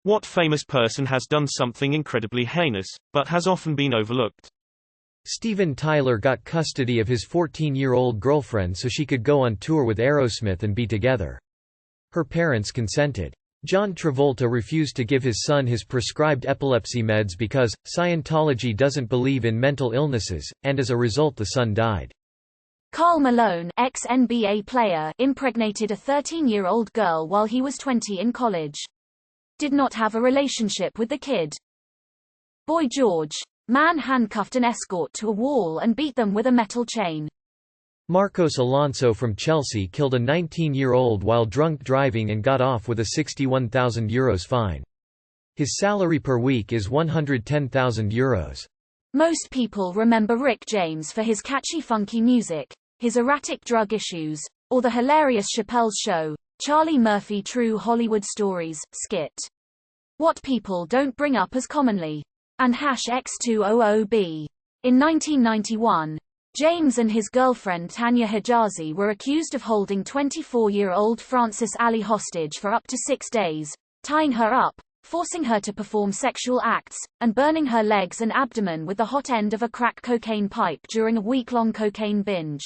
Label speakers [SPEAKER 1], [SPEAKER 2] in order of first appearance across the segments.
[SPEAKER 1] What famous person has done something incredibly heinous, but has often been overlooked?
[SPEAKER 2] Steven Tyler got custody of his 14-year-old girlfriend so she could go on tour with Aerosmith and be together. Her parents consented. John Travolta refused to give his son his prescribed epilepsy meds because Scientology doesn't believe in mental illnesses, and as a result the son died.
[SPEAKER 3] Karl Malone, ex-NBA player, impregnated a 13-year-old girl while he was 20 in college. Did not have a relationship with the kid. Boy George. Man handcuffed an escort to a wall and beat them with a metal chain.
[SPEAKER 2] Marcos Alonso from Chelsea killed a 19-year-old while drunk driving and got off with a €61,000 fine. His salary per week is €110,000.
[SPEAKER 3] Most people remember Rick James for his catchy funky music, his erratic drug issues, or the hilarious Chappelle's Show, Charlie Murphy True Hollywood Stories skit. What people don't bring up as commonly. And #X200B. In 1991, James and his girlfriend Tanya Hijazi were accused of holding 24-year-old Frances Alley hostage for up to 6 days, tying her up, forcing her to perform sexual acts, and burning her legs and abdomen with the hot end of a crack cocaine pipe during a week-long cocaine binge.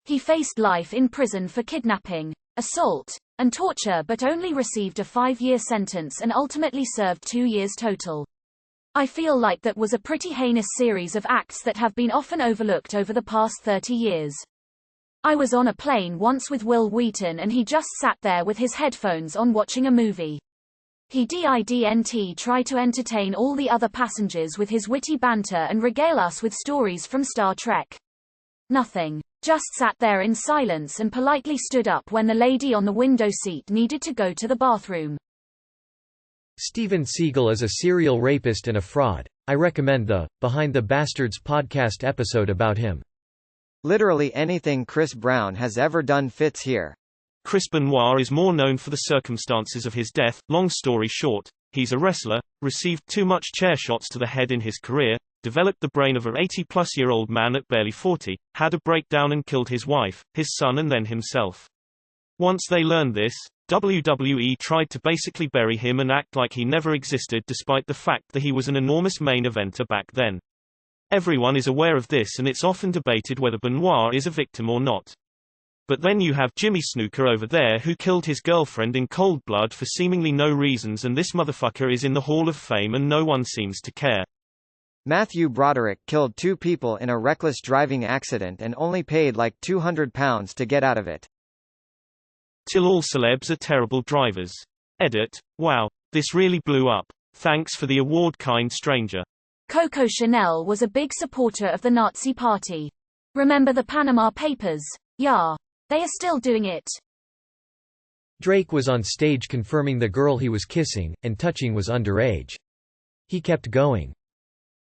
[SPEAKER 3] He faced life in prison for kidnapping, assault, and torture but only received a 5-year sentence and ultimately served 2 years total. I feel like that was a pretty heinous series of acts that have been often overlooked over the past 30 years. I was on a plane once with Will Wheaton and he just sat there with his headphones on watching a movie. He didn't try to entertain all the other passengers with his witty banter and regale us with stories from Star Trek. Nothing. Just sat there in silence and politely stood up when the lady on the window seat needed to go to the bathroom.
[SPEAKER 2] Steven Seagal is a serial rapist and a fraud. I recommend the Behind the Bastards podcast episode about him.
[SPEAKER 4] Literally anything Chris Brown has ever done fits here.
[SPEAKER 1] Chris Benoit is more known for the circumstances of his death. Long story short, he's a wrestler, received too much chair shots to the head in his career, developed the brain of an 80-plus-year-old man at barely 40, had a breakdown and killed his wife, his son and then himself. Once they learned this, WWE tried to basically bury him and act like he never existed despite the fact that he was an enormous main eventer back then. Everyone is aware of this and it's often debated whether Benoit is a victim or not. But then you have Jimmy Snooker over there who killed his girlfriend in cold blood for seemingly no reasons, and this motherfucker is in the Hall of Fame and no one seems to care.
[SPEAKER 4] Matthew Broderick killed 2 people in a reckless driving accident and only paid like £200 to get out of it.
[SPEAKER 1] Till all celebs are terrible drivers. Edit. Wow, this really blew up. Thanks for the award, kind stranger.
[SPEAKER 3] Coco Chanel was a big supporter of the Nazi Party. Remember the Panama Papers? Yeah. They are still doing it.
[SPEAKER 2] Drake was on stage confirming the girl he was kissing and touching was underage. He kept going.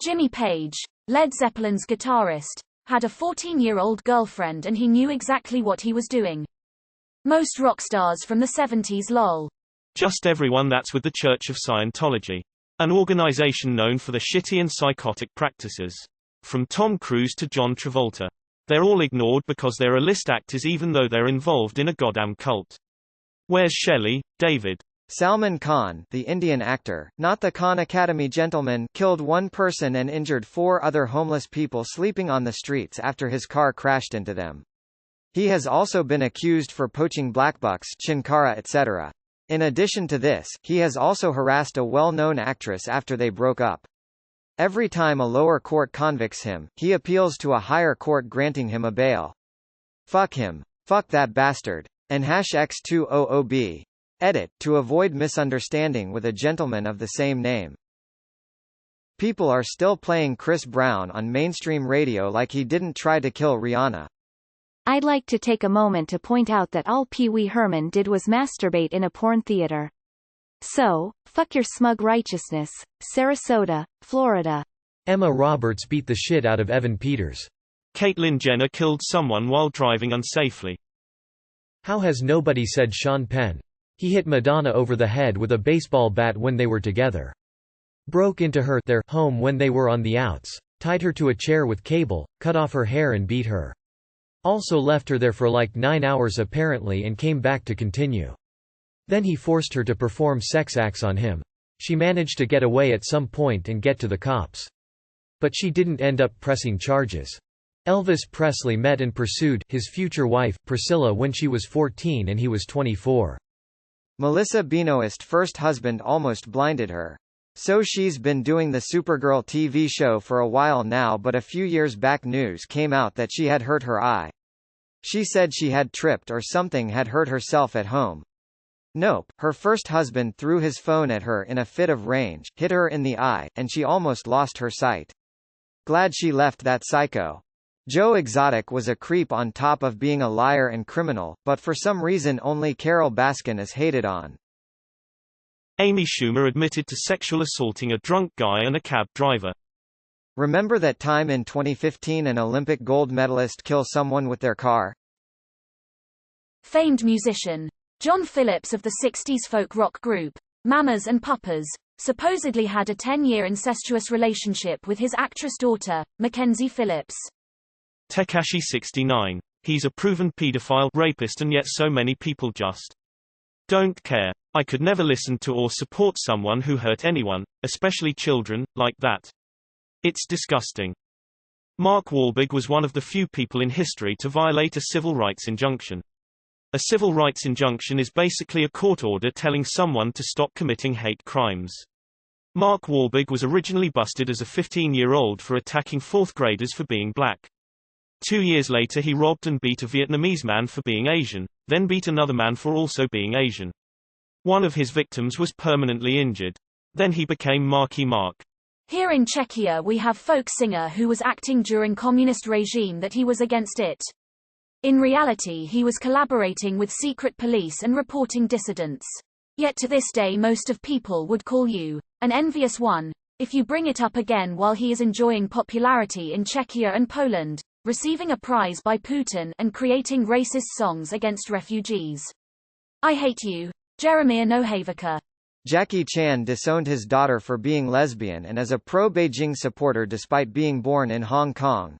[SPEAKER 3] Jimmy Page, Led Zeppelin's guitarist, had a 14-year-old girlfriend and he knew exactly what he was doing. Most rock stars from the 70s lol.
[SPEAKER 1] Just everyone that's with the Church of Scientology. An organization known for their shitty and psychotic practices. From Tom Cruise to John Travolta. They're all ignored because they're A-list actors even though they're involved in a goddamn cult. Where's Shelley, David?
[SPEAKER 4] Salman Khan, the Indian actor, not the Khan Academy gentleman, killed 1 person and injured 4 other homeless people sleeping on the streets after his car crashed into them. He has also been accused for poaching blackbucks, chinkara, etc. In addition to this, he has also harassed a well-known actress after they broke up. Every time a lower court convicts him, he appeals to a higher court granting him a bail. Fuck him. Fuck that bastard. And #X200B. Edit, to avoid misunderstanding with a gentleman of the same name. People are still playing Chris Brown on mainstream radio like he didn't try to kill Rihanna.
[SPEAKER 5] I'd like to take a moment to point out that all Pee Wee Herman did was masturbate in a porn theater. So, fuck your smug righteousness, Sarasota, Florida.
[SPEAKER 2] Emma Roberts beat the shit out of Evan Peters.
[SPEAKER 1] Caitlyn Jenner killed someone while driving unsafely.
[SPEAKER 2] How has nobody said Sean Penn? He hit Madonna over the head with a baseball bat when they were together. Broke into their home when they were on the outs, tied her to a chair with cable, cut off her hair and beat her. Also left her there for like 9 hours apparently and came back to continue. Then he forced her to perform sex acts on him. She managed to get away at some point and get to the cops. But she didn't end up pressing charges. Elvis Presley met and pursued his future wife, Priscilla, when she was 14 and he was 24.
[SPEAKER 4] Melissa Benoist's first husband almost blinded her. So she's been doing the Supergirl TV show for a while now, but a few years back news came out that she had hurt her eye. She said she had tripped or something, had hurt herself at home. Nope, her first husband threw his phone at her in a fit of rage, hit her in the eye, and she almost lost her sight. Glad she left that psycho. Joe Exotic was a creep on top of being a liar and criminal, but for some reason only Carole Baskin is hated on.
[SPEAKER 1] Amy Schumer admitted to sexual assaulting a drunk guy and a cab driver.
[SPEAKER 4] Remember that time in 2015 an Olympic gold medalist killed someone with their car?
[SPEAKER 3] Famed musician John Phillips of the 60s folk rock group, Mamas and Papas, supposedly had a 10-year incestuous relationship with his actress daughter, Mackenzie Phillips.
[SPEAKER 1] Tekashi 69. He's a proven pedophile, rapist, and yet so many people just don't care. I could never listen to or support someone who hurt anyone, especially children, like that. It's disgusting. Mark Wahlberg was one of the few people in history to violate a civil rights injunction. A civil rights injunction is basically a court order telling someone to stop committing hate crimes. Mark Wahlberg was originally busted as a 15-year-old for attacking fourth graders for being black. 2 years later he robbed and beat a Vietnamese man for being Asian, then beat another man for also being Asian. One of his victims was permanently injured. Then he became Marky Mark.
[SPEAKER 3] Here in Czechia we have folk singer who was acting during communist regime that he was against it. In reality he was collaborating with secret police and reporting dissidents. Yet to this day most of people would call you an envious one if you bring it up again while he is enjoying popularity in Czechia and Poland, receiving a prize by Putin and creating racist songs against refugees. I hate you, Jeremiah Nohavika.
[SPEAKER 4] Jackie Chan disowned his daughter for being lesbian and is a pro-Beijing supporter despite being born in Hong Kong.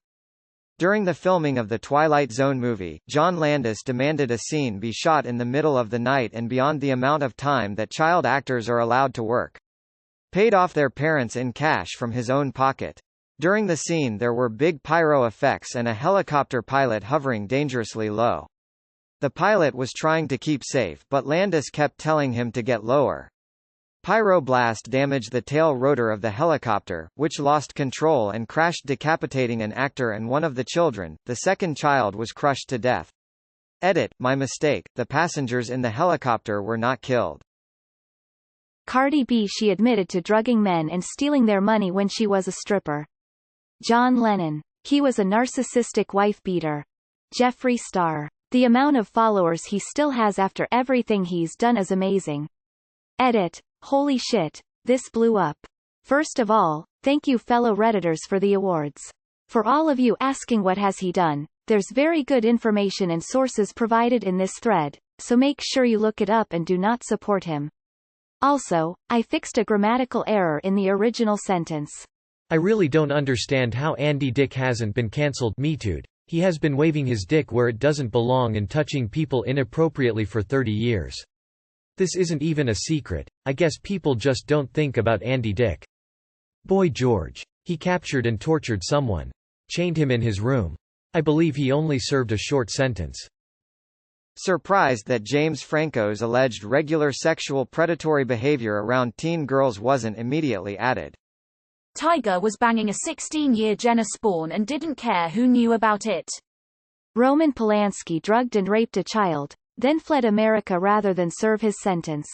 [SPEAKER 4] During the filming of the Twilight Zone movie, John Landis demanded a scene be shot in the middle of the night and beyond the amount of time that child actors are allowed to work. Paid off their parents in cash from his own pocket. During the scene there were big pyro effects and a helicopter pilot hovering dangerously low. The pilot was trying to keep safe but Landis kept telling him to get lower. Pyroblast damaged the tail rotor of the helicopter, which lost control and crashed, decapitating an actor and one of the children. The second child was crushed to death. Edit, my mistake, the passengers in the helicopter were not killed.
[SPEAKER 5] Cardi B. She admitted to drugging men and stealing their money when she was a stripper. John Lennon. He was a narcissistic wife-beater. Jeffree Star. The amount of followers he still has after everything he's done is amazing. Edit. Holy shit, this blew up. First of all, thank you fellow Redditors for the awards. For all of you asking what has he done, there's very good information and sources provided in this thread, so make sure you look it up and do not support him. Also, I fixed a grammatical error in the original sentence.
[SPEAKER 2] I really don't understand how Andy Dick hasn't been cancelled. Me too'd. He has been waving his dick where it doesn't belong and touching people inappropriately for 30 years. This isn't even a secret. I guess people just don't think about Andy Dick. Boy George. He captured and tortured someone. Chained him in his room. I believe he only served a short sentence.
[SPEAKER 4] Surprised that James Franco's alleged regular sexual predatory behavior around teen girls wasn't immediately added.
[SPEAKER 3] Tiger was banging a 16-year Jenna Spawn and didn't care who knew about it.
[SPEAKER 5] Roman Polanski drugged and raped a child, then fled America rather than serve his sentence.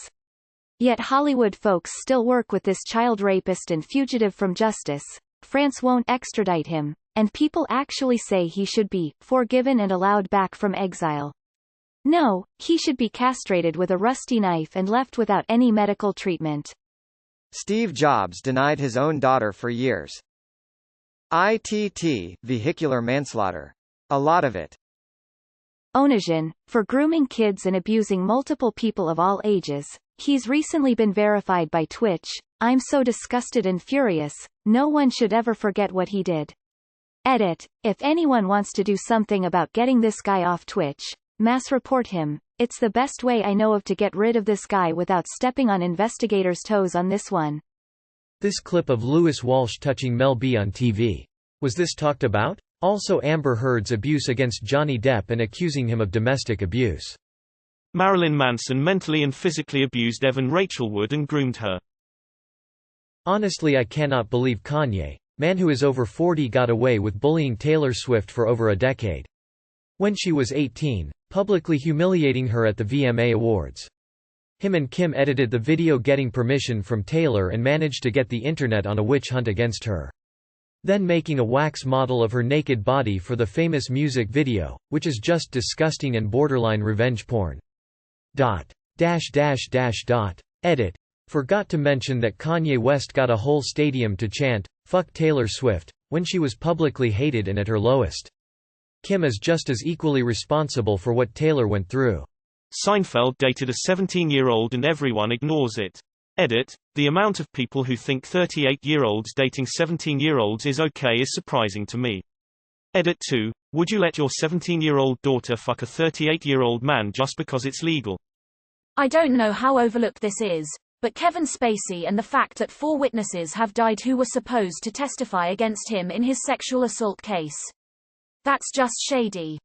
[SPEAKER 5] Yet Hollywood folks still work with this child rapist and fugitive from justice. France won't extradite him, and people actually say he should be forgiven and allowed back from exile. No, he should be castrated with a rusty knife and left without any medical treatment.
[SPEAKER 4] Steve Jobs denied his own daughter for years. ITT, vehicular manslaughter. A lot of it.
[SPEAKER 5] Onesian, for grooming kids and abusing multiple people of all ages. He's recently been verified by Twitch. I'm so disgusted and furious, no one should ever forget what he did. Edit, if anyone wants to do something about getting this guy off Twitch, mass report him, It's the best way I know of to get rid of this guy without stepping on investigators' toes on this one.
[SPEAKER 2] This clip of Lewis Walsh touching Mel B on TV. Was this talked about? Also Amber Heard's abuse against Johnny Depp and accusing him of domestic abuse.
[SPEAKER 1] Marilyn Manson mentally and physically abused Evan Rachel Wood and groomed her.
[SPEAKER 2] Honestly, I cannot believe Kanye, man who is over 40, got away with bullying Taylor Swift for over a decade. When she was 18, publicly humiliating her at the VMA Awards. Him and Kim edited the video getting permission from Taylor and managed to get the internet on a witch hunt against her. Then making a wax model of her naked body for the famous music video, which is just disgusting and borderline revenge porn. Edit. Forgot to mention that Kanye West got a whole stadium to chant, "Fuck Taylor Swift," when she was publicly hated and at her lowest. Kim is just as equally responsible for what Taylor went through.
[SPEAKER 1] Seinfeld dated a 17-year-old and everyone ignores it. Edit. The amount of people who think 38-year-olds dating 17-year-olds is okay is surprising to me. Edit 2. Would you let your 17-year-old daughter fuck a 38-year-old man just because it's legal?
[SPEAKER 3] I don't know how overlooked this is, but Kevin Spacey and the fact that 4 witnesses have died who were supposed to testify against him in his sexual assault case. That's just shady.